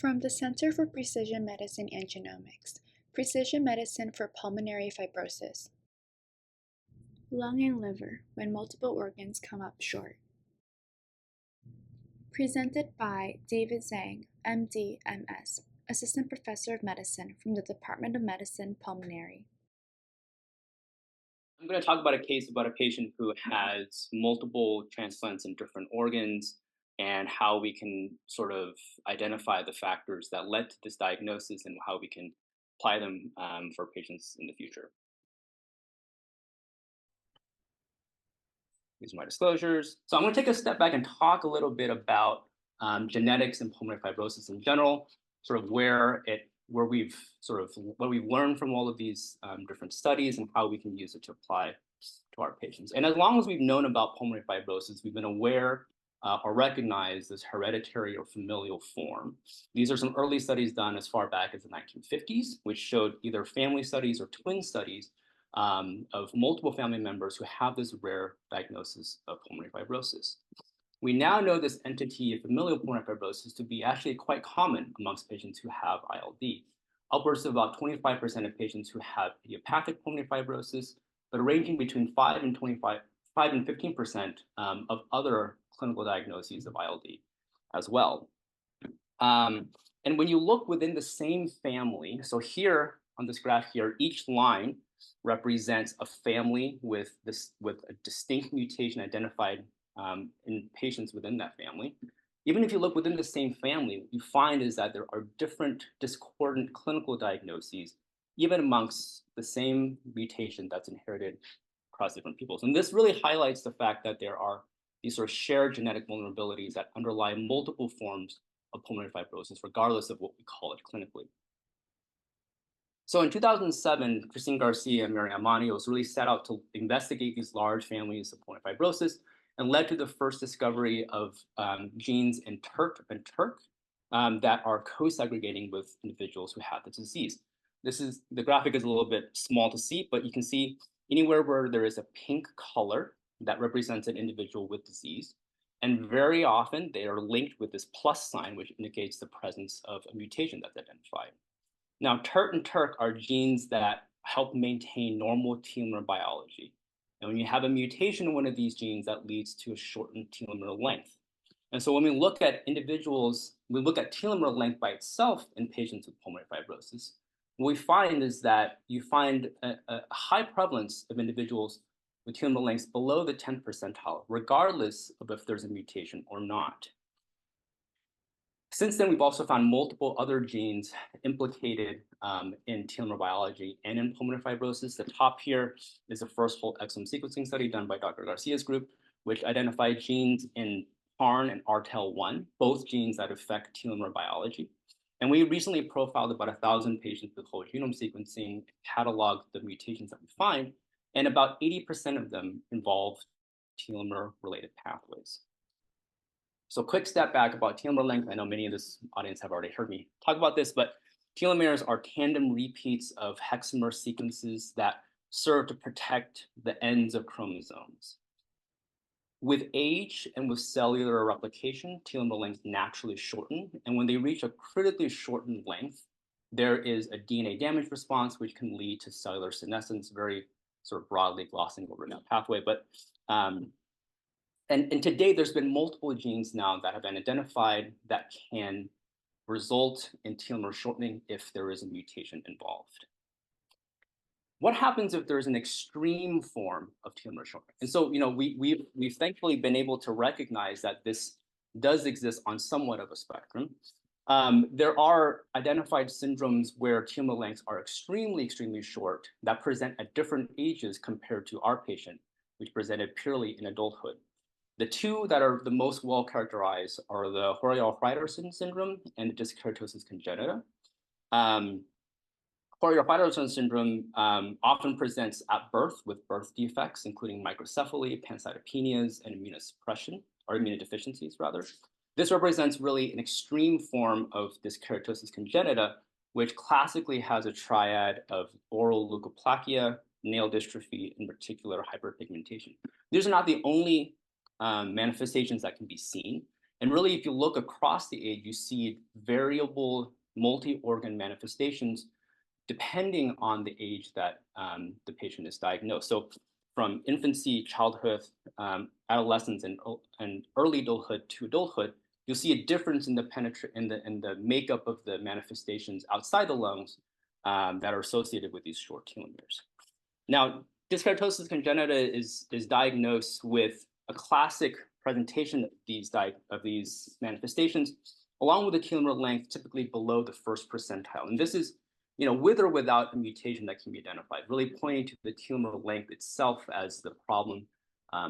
From the Center for Precision Medicine and Genomics, Precision Medicine for Pulmonary Fibrosis. Lung and liver, when multiple organs come up short. Presented by David Zhang, MD, MS, Assistant Professor of Medicine from the Department of Medicine, Pulmonary. I'm going to talk about a case about a patient who has multiple transplants in different organs and how we can sort of identify the factors that led to this diagnosis and how we can apply them for patients in the future. These are my disclosures. So I'm going to take a step back and talk a little bit about genetics and pulmonary fibrosis in general, sort of what we've learned from all of these different studies and how we can use it to apply to our patients. And as long as we've known about pulmonary fibrosis, we've been aware or recognized this hereditary or familial form. These are some early studies done as far back as the 1950s, which showed either family studies or twin studies of multiple family members who have this rare diagnosis of pulmonary fibrosis. We now know this entity of familial pulmonary fibrosis to be actually quite common amongst patients who have ILD. Upwards of about 25% of patients who have idiopathic pulmonary fibrosis, but ranging between 5 and 15% of other clinical diagnoses of ILD as well. And when you look within the same family, so here on this graph here, each line represents a family with a distinct mutation identified in patients within that family. Even if you look within the same family, what you find is that there are different discordant clinical diagnoses, even amongst the same mutation that's inherited across different peoples. And this really highlights the fact that there are these sort of shared genetic vulnerabilities that underlie multiple forms of pulmonary fibrosis, regardless of what we call it clinically. So in 2007, Christine Garcia and Mary Amanios really set out to investigate these large families of pulmonary fibrosis and led to the first discovery of genes in TERT and TERK that are co-segregating with individuals who have the disease. The graphic is a little bit small to see, but you can see anywhere where there is a pink color that represents an individual with disease. And very often they are linked with this plus sign, which indicates the presence of a mutation that's identified. Now, TERT and TERK are genes that help maintain normal telomere biology. And when you have a mutation in one of these genes, that leads to a shortened telomere length. And so when we look at individuals, we look at telomere length by itself in patients with pulmonary fibrosis, what we find is that you find a high prevalence of individuals with telomere lengths below the 10th percentile, regardless of if there's a mutation or not. Since then, we've also found multiple other genes implicated in telomere biology and in pulmonary fibrosis. The top here is the first whole exome sequencing study done by Dr. Garcia's group, which identified genes in PARN and RTEL1, both genes that affect telomere biology. And we recently profiled about 1,000 patients with whole genome sequencing, cataloged the mutations that we find, and about 80% of them involve telomere-related pathways. So quick step back about telomere length. I know many of this audience have already heard me talk about this, but telomeres are tandem repeats of hexamer sequences that serve to protect the ends of chromosomes. With age and with cellular replication, telomere lengths naturally shorten. And when they reach a critically shortened length, there is a DNA damage response, which can lead to cellular senescence, very sort of broadly glossing over that pathway. But And to date, there's been multiple genes now that have been identified that can result in telomere shortening if there is a mutation involved. What happens if there's an extreme form of telomere shortening? And so, we've thankfully been able to recognize that this does exist on somewhat of a spectrum. There are identified syndromes where telomere lengths are extremely, extremely short that present at different ages compared to our patient, which presented purely in adulthood. The two that are the most well characterized are the Horial-Hriderson syndrome and the dyskeratosis congenita. Horial-Hriderson syndrome often presents at birth with birth defects, including microcephaly, pancytopenias, and immunosuppression, or immunodeficiencies, rather. This represents really an extreme form of dyskeratosis congenita, which classically has a triad of oral leukoplakia, nail dystrophy, and reticular hyperpigmentation. These are not the only manifestations that can be seen. And really, if you look across the age, you see variable multi-organ manifestations depending on the age that the patient is diagnosed. So from infancy, childhood, adolescence, and early adulthood to adulthood, you'll see a difference in the makeup of the manifestations outside the lungs that are associated with these short telomeres. Now, dyskeratosis congenita is diagnosed with a classic presentation of these manifestations, along with a telomere length typically below the first percentile. And this is, with or without a mutation that can be identified, really pointing to the telomere length itself as the problem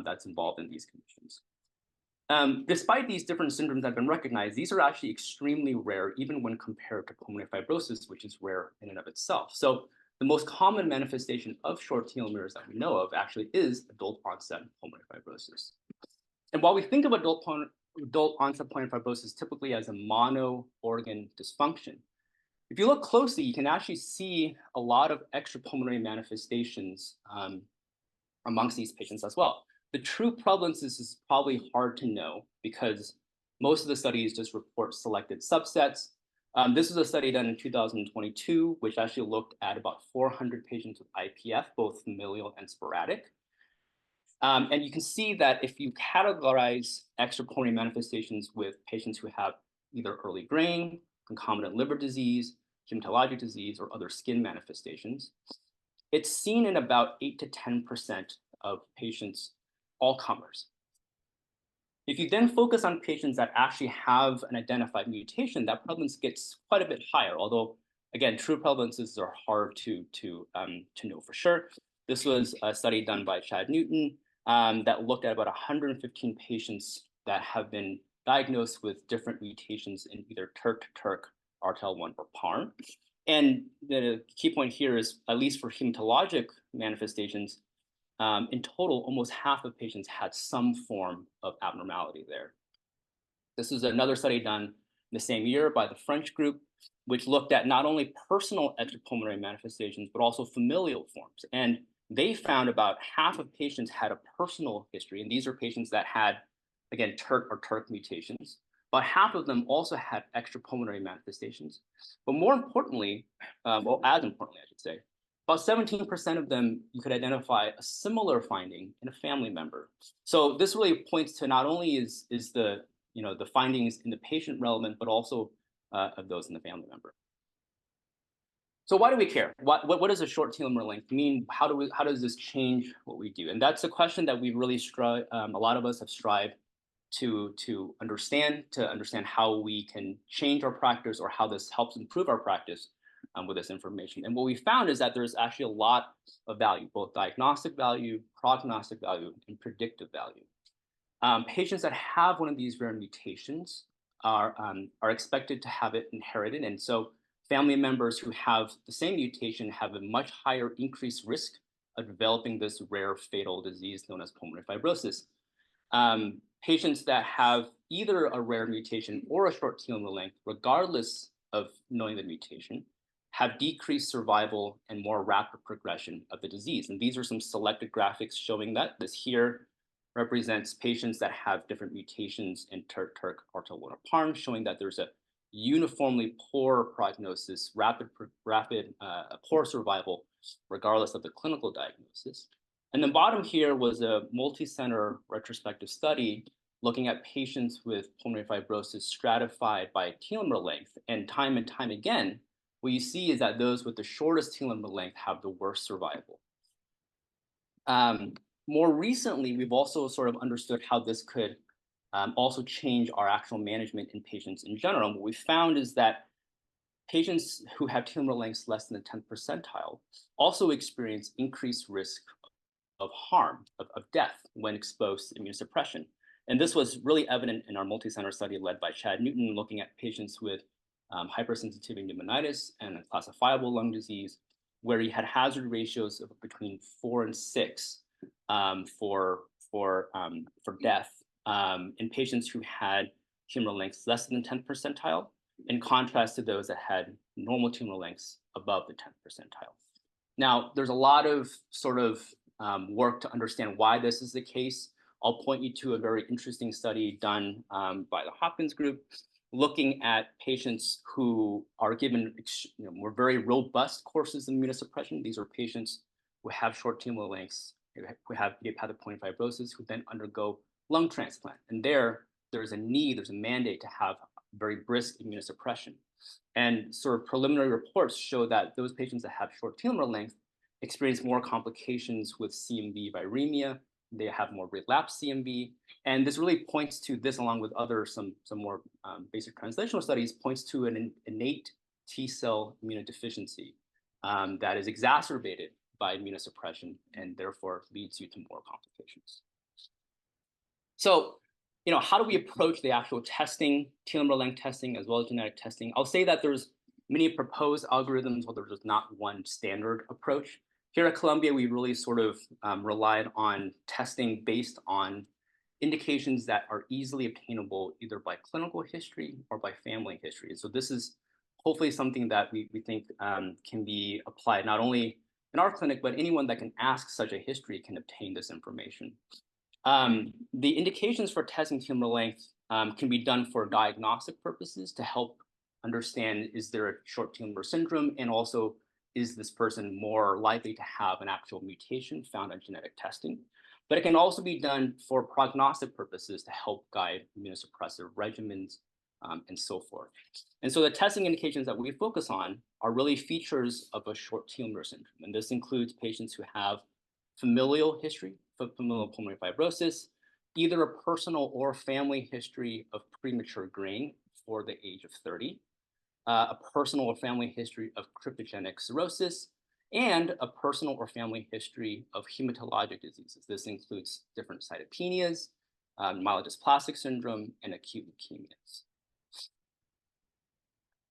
that's involved in these conditions. Despite these different syndromes that have been recognized, these are actually extremely rare, even when compared to pulmonary fibrosis, which is rare in and of itself. So the most common manifestation of short telomeres that we know of actually is adult onset pulmonary fibrosis. And while we think of adult onset pulmonary fibrosis typically as a mono-organ dysfunction, if you look closely, you can actually see a lot of extrapulmonary manifestations amongst these patients as well. The true prevalence is probably hard to know because most of the studies just report selected subsets. This is a study done in 2022, which actually looked at about 400 patients with IPF, both familial and sporadic. And you can see that if you categorize extrapulmonary manifestations with patients who have either early grain, concomitant liver disease, hematologic disease, or other skin manifestations, it's seen in about 8 to 10% of patients, all comers. If you then focus on patients that actually have an identified mutation, that prevalence gets quite a bit higher, although, again, true prevalences are hard to know for sure. This was a study done by Chad Newton that looked at about 115 patients that have been diagnosed with different mutations in either TERT, RTL1, or PARM. And the key point here is, at least for hematologic manifestations, in total, almost half of patients had some form of abnormality there. This is another study done the same year by the French group, which looked at not only personal extrapulmonary manifestations, but also familial forms. And they found about half of patients had a personal history, and these are patients that had, again, TERT or TERT mutations. About half of them also had extrapulmonary manifestations. But more importantly, or as importantly, I should say, about 17% of them, you could identify a similar finding in a family member. So this really points to not only is the findings in the patient relevant, but also of those in the family member. So why do we care? What does a short telomere length mean? How does this change what we do? And that's a question that we really a lot of us have strived to understand how we can change our practice or how this helps improve our practice with this information. And what we found is that there's actually a lot of value, both diagnostic value, prognostic value, and predictive value. Patients that have one of these rare mutations are expected to have it inherited. And so family members who have the same mutation have a much higher increased risk of developing this rare fatal disease known as pulmonary fibrosis. Patients that have either a rare mutation or a short telomere length, regardless of knowing the mutation, have decreased survival and more rapid progression of the disease. And these are some selected graphics showing that. This here represents patients that have different mutations in TERT, RTL1, or PARM, showing that there's a uniformly poor prognosis, poor survival, regardless of the clinical diagnosis. And the bottom here was a multi-center retrospective study looking at patients with pulmonary fibrosis stratified by telomere length. And time again, what you see is that those with the shortest telomere length have the worst survival. More recently, we've also sort of understood how this could also change our actual management in patients in general. And what we found is that patients who have telomere lengths less than the 10th percentile also experience increased risk of harm, of death when exposed to immunosuppression. And this was really evident in our multi-center study led by Chad Newton, looking at patients with hypersensitivity pneumonitis and a classifiable lung disease, where he had hazard ratios of between 4 and 6 for death in patients who had telomere lengths less than the 10th percentile, in contrast to those that had normal telomere lengths above the 10th percentile. Now, there's a lot of sort of work to understand why this is the case, I'll point you to a very interesting study done by the Hopkins group, looking at patients who are given more very robust courses of immunosuppression. These are patients who have short telomere lengths, who have idiopathic pulmonary fibrosis, who then undergo lung transplant. And there's a need, there's a mandate to have very brisk immunosuppression. And sort of preliminary reports show that those patients that have short telomere length experience more complications with CMV viremia. They have more relapsed CMV. And this really points to this, along with other some more basic translational studies, points to an innate T cell immunodeficiency that is exacerbated by immunosuppression and therefore leads you to more complications. So, how do we approach the actual testing, telomere length testing, as well as genetic testing? I'll say that there's many proposed algorithms, but there's just not one standard approach. Here at Columbia, we really sort of relied on testing based on indications that are easily obtainable either by clinical history or by family history. And so this is hopefully something that we think can be applied not only in our clinic, but anyone that can ask such a history can obtain this information. The indications for testing telomere length can be done for diagnostic purposes to help understand, is there a short telomere syndrome, and also is this person more likely to have an actual mutation found on genetic testing. But it can also be done for prognostic purposes to help guide immunosuppressive regimens and so forth. And so the testing indications that we focus on are really features of a short telomere syndrome. And this includes patients who have familial history of familial pulmonary fibrosis, either a personal or family history of premature graying before the age of 30, a personal or family history of cryptogenic cirrhosis, and a personal or family history of hematologic diseases. This includes different cytopenias, myelodysplastic syndrome, and acute leukemias.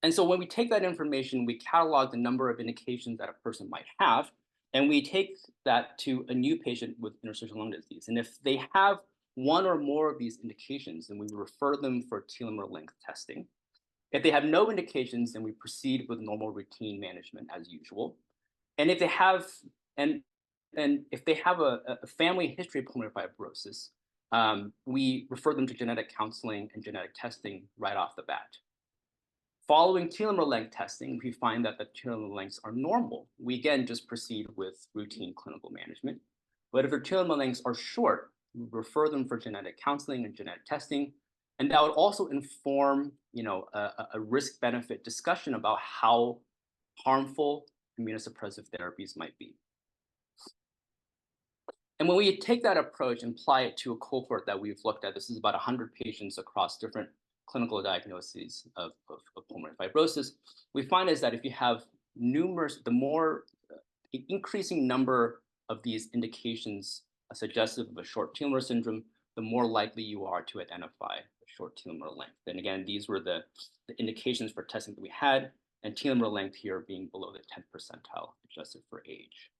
And so when we take that information, we catalog the number of indications that a person might have, and we take that to a new patient with interstitial lung disease. And if they have one or more of these indications, then we refer them for telomere length testing. If they have no indications, then we proceed with normal routine management as usual. And if they have if they have a family history of pulmonary fibrosis, we refer them to genetic counseling and genetic testing right off the bat. Following telomere length testing, we find that the telomere lengths are normal. We again just proceed with routine clinical management. But if their telomere lengths are short, we refer them for genetic counseling and genetic testing. And that would also inform, a risk-benefit discussion about how harmful immunosuppressive therapies might be. And when we take that approach and apply it to a cohort that we've looked at, this is about 100 patients across different clinical diagnoses of pulmonary fibrosis, we find is that if you have the more increasing number of these indications suggestive of a short telomere syndrome, the more likely you are to identify a short telomere length. And again, these were the indications for testing that we had, and telomere length here being below the 10th percentile adjusted for age.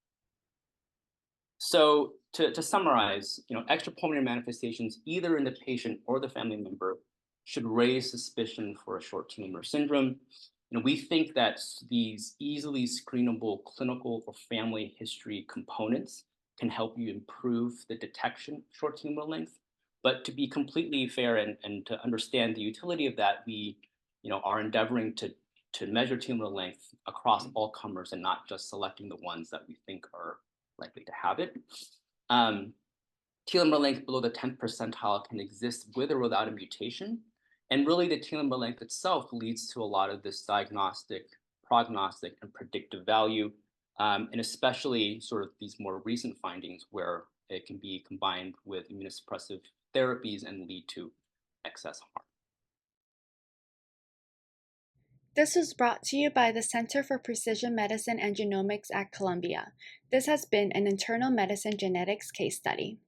So to summarize, extrapulmonary manifestations either in the patient or the family member should raise suspicion for a short telomere syndrome. We think that these easily screenable clinical or family history components can help you improve the detection of short telomere length. But to be completely fair and to understand the utility of that, we are endeavoring to measure telomere length across all comers and not just selecting the ones that we think are likely to have it. Telomere length below the 10th percentile can exist with or without a mutation. And really the telomere length itself leads to a lot of this diagnostic, prognostic, and predictive value, and especially sort of these more recent findings where it can be combined with immunosuppressive therapies and lead to excess harm. This was brought to you by the Center for Precision Medicine and Genomics at Columbia. This has been an internal medicine genetics case study.